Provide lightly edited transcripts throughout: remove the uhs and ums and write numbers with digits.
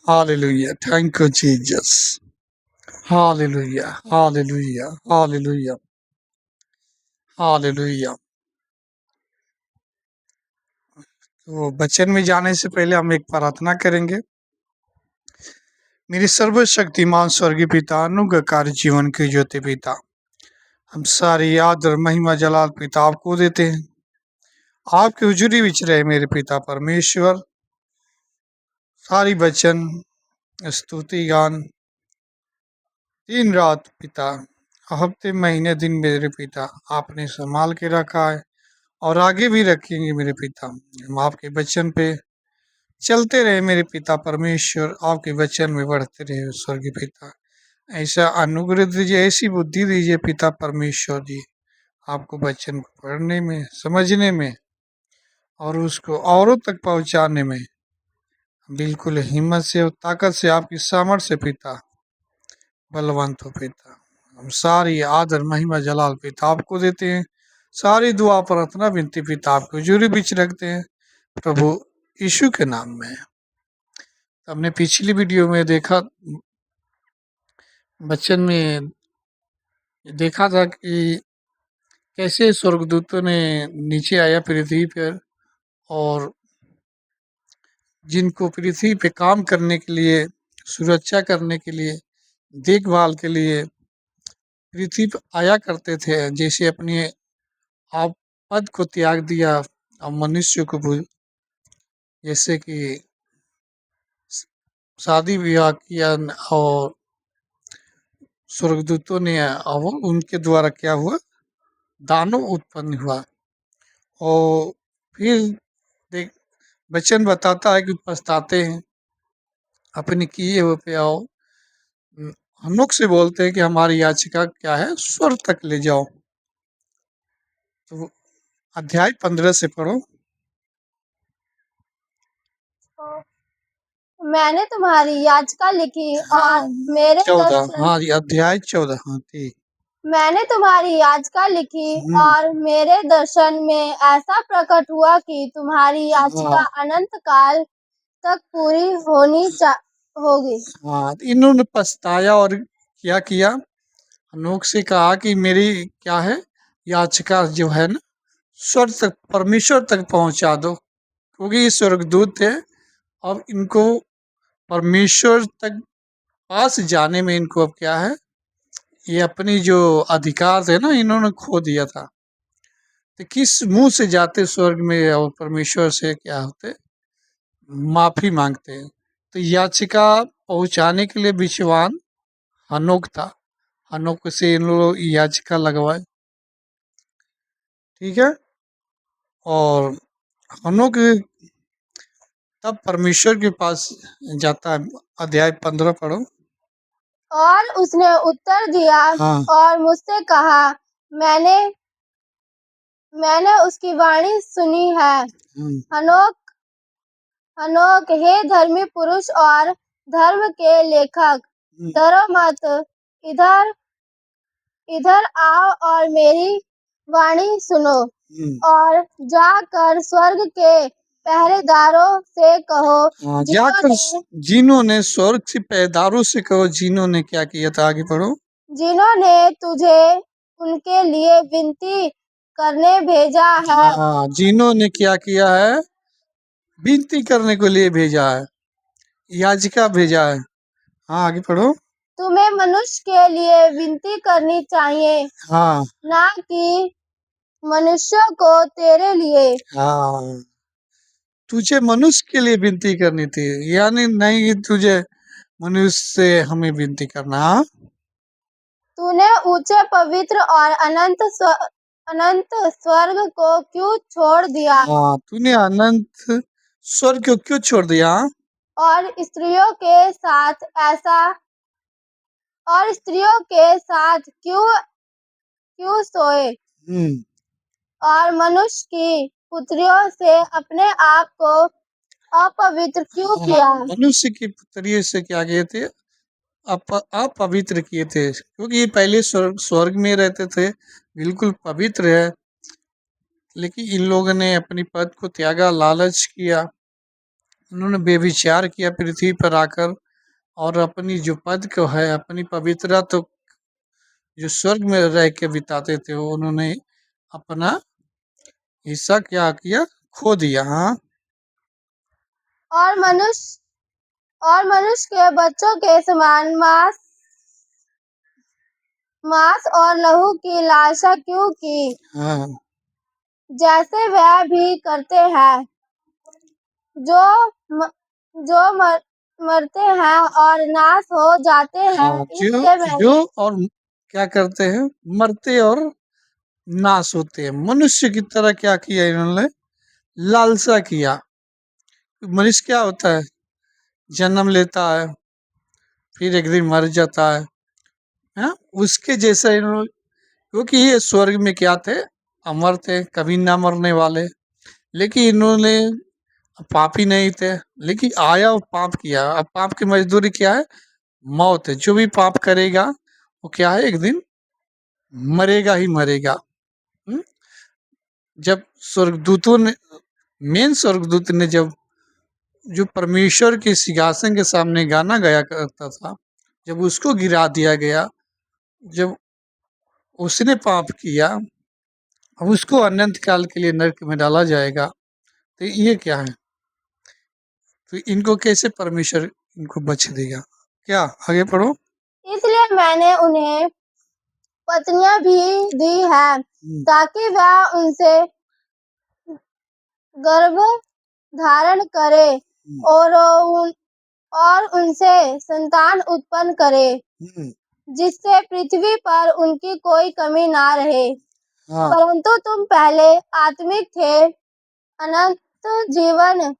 Hallelujah. Thank you, Jesus. Hallelujah. Hallelujah. Hallelujah. Hallelujah. तो वचन में जाने से पहले हम एक प्रार्थना करेंगे। मेरे सर्वशक्तिमान स्वर्गीय पिता, अनुग्रहकारी जीवन के ज्योति पिता, हम सारी आदर महिमा जलाल पिता आपको देते हैं। आपकी हुजूरी विच रहे मेरे पिता परमेश्वर। सारी वचन स्तुति गान दिन रात पिता, हफ्ते महीने दिन मेरे पिता आपने संभाल के रखा है और आगे भी रखेंगे मेरे पिता। हम आपके वचन पे चलते रहे मेरे पिता परमेश्वर, आपके वचन में बढ़ते रहे स्वर्गीय पिता। ऐसा अनुग्रह दीजिए, ऐसी बुद्धि दीजिए पिता परमेश्वर जी, आपको वचन को पढ़ने में, समझने में और उसको औरों तक पहुंचाने में बिल्कुल हिम्मत से और ताकत से, आपकी सामर्थ्य से पिता बलवंत हो पिता। हम सारी आदर महिमा जलाल पिता आपको देते हैं। सारी दुआ प्रार्थना विनती पिता आपको जुरी बीच रखते हैं प्रभु यीशु के नाम में। हमने पिछली वीडियो में देखा, वचन में देखा था कि कैसे स्वर्गदूतों ने नीचे आया पृथ्वी पर और जिनको पृथ्वी पे काम करने के लिए, सुरक्षा करने के लिए, देखभाल के लिए पृथ्वी पर आया करते थे, जैसे अपने आप पद को त्याग दिया और मनुष्य को जैसे कि शादी विवाह किया और स्वर्गदूतों ने, और उनके द्वारा क्या हुआ, दानव उत्पन्न हुआ। और फिर देख वचन बताता है कि पछताते हैं अपने किए हुए पे, आओ हनोक से बोलते हैं कि हमारी याचिका क्या है, स्वर्ग तक ले जाओ। तो अध्याय 15 से पढ़ो। मैंने तुम्हारी याचिका लिखी और मेरे 14, दर्शन हाँ अध्याय 14, हाँ ठीक। मैंने तुम्हारी याचिका लिखी और मेरे दर्शन में ऐसा प्रकट हुआ कि तुम्हारी याचिका अनंत काल तक पूरी होगी। हाँ, इन्होंने पछताया और क्या किया, हनोक से कहा कि मेरी क्या है, याचिका जो है ना, स्वर्ग तक, परमेश्वर तक पहुंचा दो, क्योंकि ये स्वर्गदूत थे। अब इनको परमेश्वर तक पास जाने में इनको अब क्या है, ये अपनी जो अधिकार थे ना, इन्होंने खो दिया था। तो किस मुंह से जाते स्वर्ग में और परमेश्वर से क्या होते, माफी मांगते हैं। तो याचिका पहुंचाने के लिए विश्वान हनोक था, हनोक से इन लोग याचिका लगवाए, ठीक है। और हनोक तब परमेश्वर के पास जाता है। अध्याय 15 पढ़ो। और उसने उत्तर दिया और मुझसे कहा, मैंने उसकी वाणी सुनी है। हनोक हनोक, हे धर्मी पुरुष और धर्म के लेखक, डरो मत, इधर इधर आओ और मेरी वाणी सुनो। और जाकर स्वर्ग के पहरेदारों से कहो, जाकर जिन्होंने स्वर्ग से पहरेदारों से कहो, जिन्होंने क्या किया था, आगे पढ़ो। जिन्होंने तुझे उनके लिए विनती करने भेजा है। जिन्होंने क्या किया है, विनती करने के लिए भेजा है, याचिका भेजा है। हाँ आगे पढ़ो। तुम्हें मनुष्य के लिए विनती करनी चाहिए, हाँ, ना कि मनुष्यों को तेरे लिए। हाँ, तुझे मनुष्य के लिए विनती करनी थी, यानी नहीं तुझे मनुष्य से हमें विनती करना। तूने ऊंचे पवित्र और अनंत स्वर्ग को क्यों छोड़ दिया? हाँ, तूने अनंत स्वर्ग को क्यों छोड़ दिया? और स्त्रियों के साथ क्यों सोए? और मनुष्य की पुत्रियों से अपने आप को अपवित्र क्यों किया? मनुष्य की पुत्रियों से क्या किए थे, अपवित्र किए थे, क्योंकि ये पहले स्वर्ग में रहते थे, बिल्कुल पवित्र है। लेकिन इन लोगों ने अपनी पद को त्यागा, लालच किया, उन्होंने बेविचार किया पृथ्वी पर आकर, और अपनी जो पद को है, अपनी पवित्रता तो जो स्वर्ग में रह के बिताते थे, वो उन्होंने अपना हिस्सा क्या किया, खो दिया। हाँ, और मनुष्य के बच्चों के समान मांस और लहू की लालसा क्यों की, हाँ, जैसे वह भी करते हैं। जो म, जो मरते हैं और नाश हो जाते हैं, हाँ, इसलिए जो मैंने और क्या करते हैं, मरते और नाश होते हैं। मनुष्य की तरह क्या किया इन्होंने, लालसा किया। मनुष्य क्या होता है, जन्म लेता है, फिर एक दिन मर जाता है। हाँ? उसके जैसा इन्होंने, क्योंकि ये स्वर्ग में क्या थे, अमर थे, कभी ना मरने वाले। लेकिन इन्होंने पापी नहीं थे, लेकिन आया और पाप किया। अब पाप की मजदूरी क्या है, मौत है। जो भी पाप करेगा वो क्या है, एक दिन मरेगा ही मरेगा। हम्म? जब स्वर्गदूतों ने, मेन स्वर्गदूत ने जब, जो परमेश्वर के सिंहासन के सामने गाना गाया करता था, जब उसको गिरा दिया गया, जब उसने पाप किया, अब उसको अनंत काल के लिए नरक में डाला जाएगा। तो ये क्या है, तो इनको कैसे परमेश्वर इनको बच देगा, क्या, आगे पढ़ो। इसलिए मैंने उन्हें पत्नियां भी दी है, ताकि वह उनसे गर्भ धारण करे और उनसे संतान उत्पन्न करे, जिससे पृथ्वी पर उनकी कोई कमी ना रहे। हाँ, परंतु तुम पहले आत्मिक थे, अनंत जीवन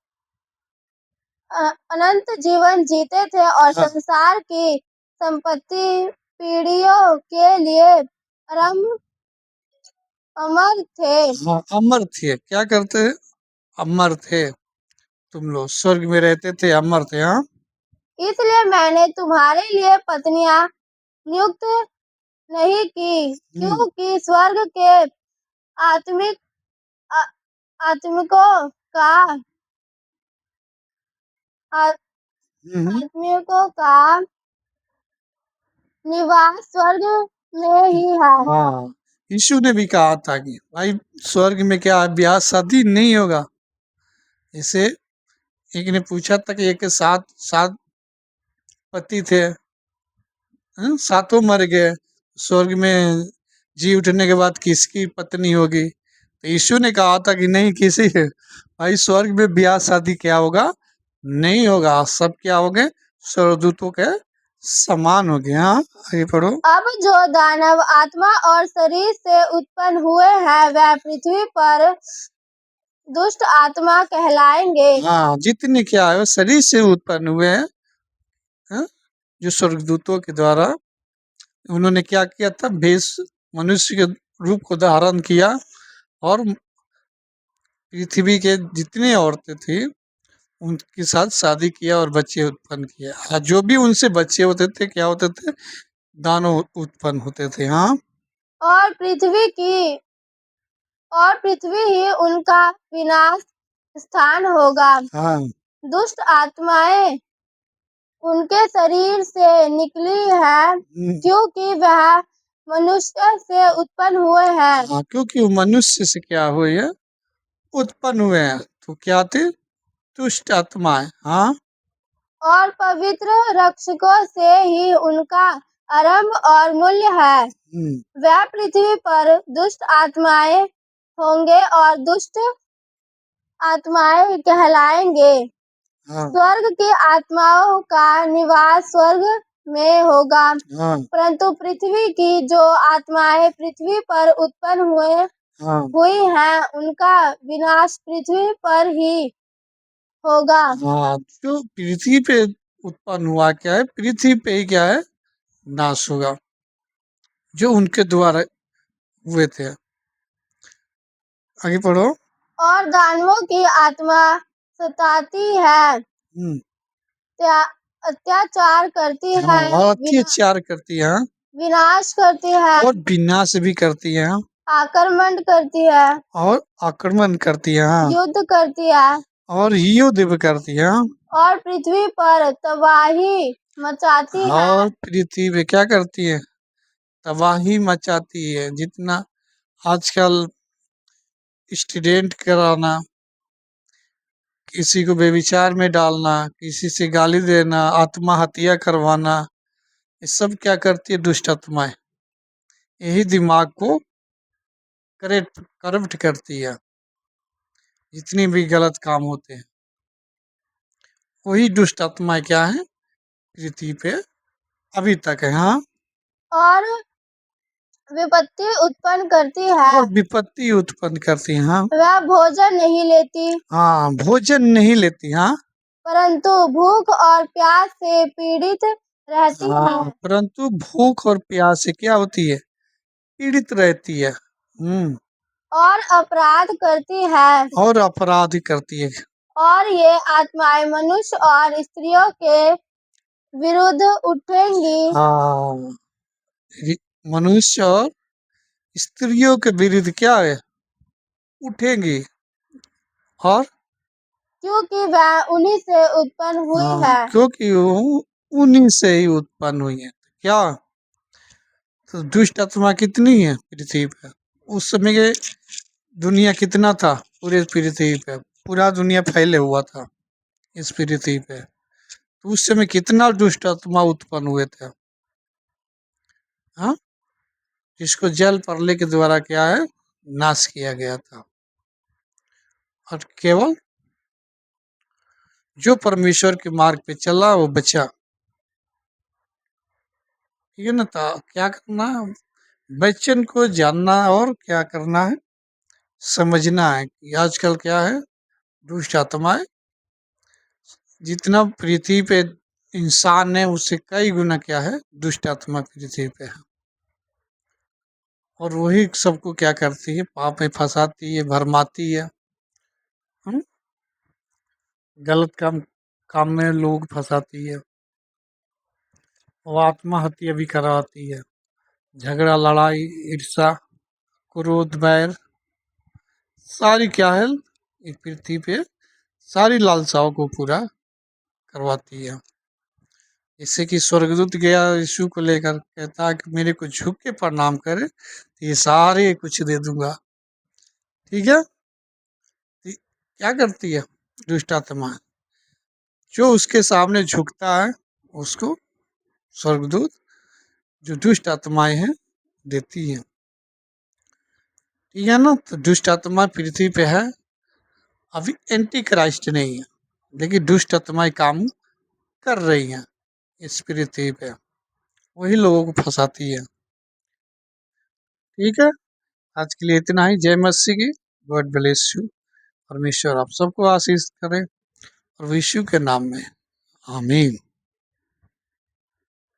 अनंत जीवन जीते थे और हाँ, संसार की संपत्ति पीढ़ियों के लिए अमर थे। हाँ, अमर थे, क्या करते हैं, अमर थे। तुम लोग स्वर्ग में रहते थे, अमर थे। हाँ, इसलिए मैंने तुम्हारे लिए पत्नियां नियुक्त नहीं की, क्योंकि स्वर्ग के आत्मिक आ- आत्मिकों का आ- आत्मिकों का निवास स्वर्ग में ही है। हाँ, यीशु ने भी कहा था कि भाई स्वर्ग में क्या है, ब्याह शादी नहीं होगा। जैसे एक ने पूछा था कि एक के साथ सात पति थे, सातों मर गए, स्वर्ग में जी उठने के बाद किसकी पत्नी होगी। तो यीशु ने कहा था कि नहीं, किसी है भाई, स्वर्ग में ब्याह शादी क्या होगा, नहीं होगा। सब क्या हो गए, स्वर्गदूतों के समान हो गए। हाँ, आगे पढ़ो। अब जो दानव आत्मा और शरीर से उत्पन्न हुए हैं, वह पृथ्वी पर दुष्ट आत्मा कहलाएंगे। हाँ, जितने क्या है वो शरीर से उत्पन्न हुए हैं। हाँ? जो स्वर्गदूतों के द्वारा उन्होंने क्या किया था, भेष मनुष्य के रूप को धारण किया, और पृथ्वी के जितनी औरतें थी उनके साथ शादी किया और बच्चे उत्पन्न किया। जो भी उनसे बच्चे होते थे, क्या होते थे, दानव उत्पन्न होते थे। हाँ, और पृथ्वी ही उनका विनाश स्थान होगा। हाँ, दुष्ट आत्माएं उनके शरीर से निकली है, क्योंकि वह मनुष्य से उत्पन्न हुए हैं। हाँ, क्योंकि वो मनुष्य से क्या हुए हैं, उत्पन्न हुए हैं। तो क्या थे, दुष्ट आत्माएं। हाँ, और पवित्र रक्षकों से ही उनका आरंभ और मूल्य है। वह पृथ्वी पर दुष्ट आत्माएं होंगे और दुष्ट आत्माएं कहलाएंगे। स्वर्ग की आत्माओं का निवास स्वर्ग में होगा, परंतु पृथ्वी की जो आत्माएं पृथ्वी पर उत्पन्न हुई हैं, उनका विनाश पृथ्वी पर ही होगा। हाँ, जो पृथ्वी पे उत्पन्न हुआ क्या है, पृथ्वी पे ही क्या है, नाश होगा, जो उनके द्वारा हुए थे। आगे पढ़ो। और दानवों की आत्मा सताती है, अत्याचार करती है, और अत्याचार करती है, विनाश करती है, और विनाश भी करती है, आक्रमण करती है, और आक्रमण करती है। हाँ, युद्ध करती है, और हियो दिव करती है। हाँ? और पृथ्वी पर तबाही मचाती है। और पृथ्वी पे क्या करती है? तबाही मचाती है। जितना आजकल स्टूडेंट कराना, किसी को बेविचार में डालना, किसी से गाली देना, आत्महत्या करवाना, ये सब क्या करती है? दुष्ट आत्माएं यही दिमाग को करप्ट करती है। जितनी भी गलत काम होते हैं वही दुष्ट आत्माएं क्या है? पृथ्वी पे अभी तक है। हाँ? और विपत्ति उत्पन्न करती है। और विपत्ति उत्पन्न करती है। हाँ? वह भोजन नहीं लेती, हाँ, भोजन नहीं लेती। हाँ? परंतु भूख और प्यास से पीड़ित रहती हाँ, है। परंतु भूख और प्यास से क्या होती है? पीड़ित रहती है। और अपराध करती है। और अपराध करती है। और ये आत्माएं मनुष्य और स्त्रियों के विरुद्ध उठेंगी। हाँ, मनुष्य और स्त्रियों के विरुद्ध क्या है? उठेंगी। और क्योंकि वह उन्हीं से उत्पन्न हुई है। क्योंकि वो उन्हीं से ही उत्पन्न हुई है। क्या? तो दुष्ट आत्मा कितनी है पृथ्वी पे? उस समय के दुनिया कितना था? पूरे पृथ्वी पे पूरा दुनिया फैले हुआ था इस पृथ्वी पे। तो उस समय कितना दुष्ट आत्मा उत्पन्न हुए थे। हाँ? जिसको जल प्रलय के द्वारा क्या है? नाश किया गया था। और केवल जो परमेश्वर के मार्ग पे चला वो बचा। ठीक है ना? तो क्या करना है? वचन को जानना और क्या करना है? समझना है कि आजकल क्या है? दुष्ट आत्माएं जितना पृथ्वी पे इंसान है उससे कई गुना क्या है? दुष्ट आत्मा पृथ्वी पे है। और वही सबको क्या करती है? पाप में फंसाती है, भरमाती है। हम्म? गलत काम में लोग फंसाती है। वो आत्महत्या भी करवाती है। झगड़ा, लड़ाई, ईर्षा, क्रोध, बैर, सारी क्या है? एक पृथ्वी पे सारी लालसाओं को पूरा करवाती है। जैसे कि स्वर्गदूत गया यीशु को लेकर, कहता है कि मेरे को झुक के प्रणाम करे तो ये सारे कुछ दे दूंगा। ठीक है? तो क्या करती है दुष्ट आत्मा? जो उसके सामने झुकता है उसको स्वर्गदूत, जो दुष्ट आत्माएं हैं, देती है। ठीक है ना? तो दुष्ट आत्मा पृथ्वी पे है। अभी एंटी क्राइस्ट नहीं है, लेकिन दुष्ट आत्माएं काम कर रही हैं इस पृथ्वी पे। वही लोगों को फंसाती है। ठीक है? आज के लिए इतना ही। जय मसीह की। God bless you. परमेश्वर आप सबको आशीष करे और यीशु के नाम में आमीन।